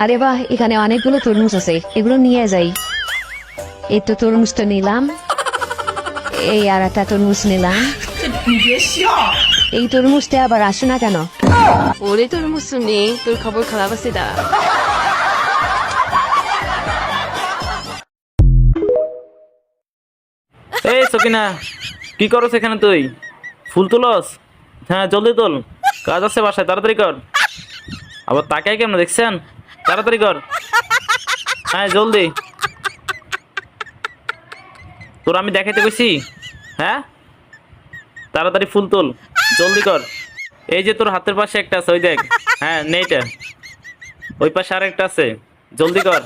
আরে বাহ, এখানে অনেকগুলো তরমুজ আছে, এগুলো নিয়ে যাই। এই তো তরমুজটা নিলাম, এই আর একটা তরমুজ নিলাম। এই তরমুজটা আবার আসে না কেন? ওরে তোর মুসুনি, তোর খবর খারাপ আছে দা। এই সকিনা, কি করছ এখানে তুই? ফুল তুলস? হ্যাঁ জলদি তোল, কাজ আছে বাসায়, তাড়াতাড়ি কর। আবার তাকাই কেমন দেখছেন? তাড়াতাড়ি কর, হ্যাঁ জলদি। তোর আমি দেখাইতে কইছি? হ্যাঁ তাড়াতাড়ি ফুল তোল, জলদি কর। এই যে তোর হাতের পাশে একটা আছে, ওই দেখ। হ্যাঁ নেইটা, ওই পাশে আর একটা আছে, জলদি কর।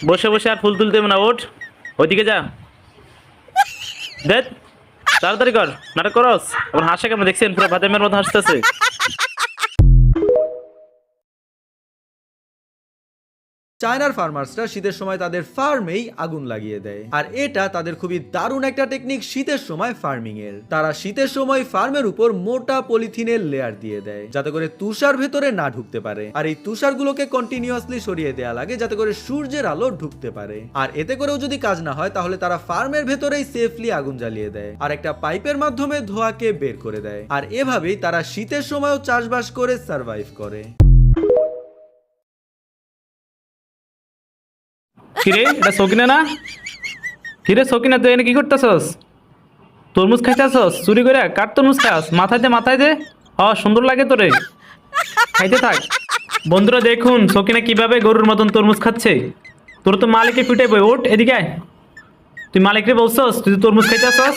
বসে বসে আর ফুল তুলতে হবে না, ওঠ ওইদিকে যা। দেখ তাড়াতাড়ি কর, নাটক করস। ওর হাসে কেমন দেখছেন? পুরো বাদামের মতো হাসতেছে। চায়নার ফার্মার্সরা শীতের সময় তাদের ফার্মেই আগুন লাগিয়ে দেয়, আর এটা তাদের খুবই দারুণ একটা টেকনিক শীতের সময় ফার্মিং এর। তারা শীতের সময় ফার্মের উপর মোটা পলিথিনের লেয়ার দিয়ে দেয় যাতে করে তুষার ভেতরে না ঢুকতে পারে, আর এই তুষারগুলোকে কন্টিনিউয়াসলি সরিয়ে দেয়া লাগে যাতে করে সূর্যের আলো ঢুকতে পারে। আর এতে করেও যদি কাজ না হয় তাহলে তারা ফার্মের ভেতরেই সেফলি আগুন জ্বালিয়ে দেয় আর একটা পাইপের মাধ্যমে ধোঁয়াকে বের করে দেয়। আর এভাবেই তারা শীতের সময়ও চাষবাস করে সার্ভাইভ করে। কিরে এটা সকিনা না? কিরে সকিনা, তুই এনে কি করতেছস? তরমুজ খাইতেছস চুরি করে? কার তরমুজ খাস? মাথায় দে, মাথায় দে। সুন্দর লাগে তোরে, খাইতে থাক। বন্ধুরা দেখুন সকিনা কিভাবে গরুর মতন তরমুজ খাচ্ছে। তোর তো মালিকে পিটাইব। ওঠ এদিকে আয়। তুই মালিকরে বলছস তুই তরমুজ খাইতেছস?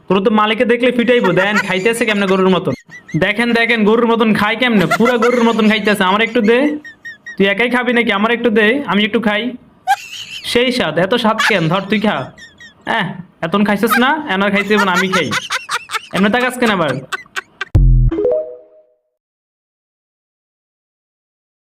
তোর তো মালিকে দেখলে পিটাইব। দেন খাইতেছে কেমনে গরুর মতন। দেখেন দেখেন গরুর মতন খাই কেমনে, পুরা গরুর মতন খাইতেছে। আমার একটু দে। তুই একাই খাবি নাকি? আমার একটু দে, আমি একটু খাই। সেই স্বাদ, এত স্বাদ কেন? ধর তুই খা। এতন খাইছিস না? এনার খাইতে না, আমি খাই। এমনি তাকাস কেন আবার?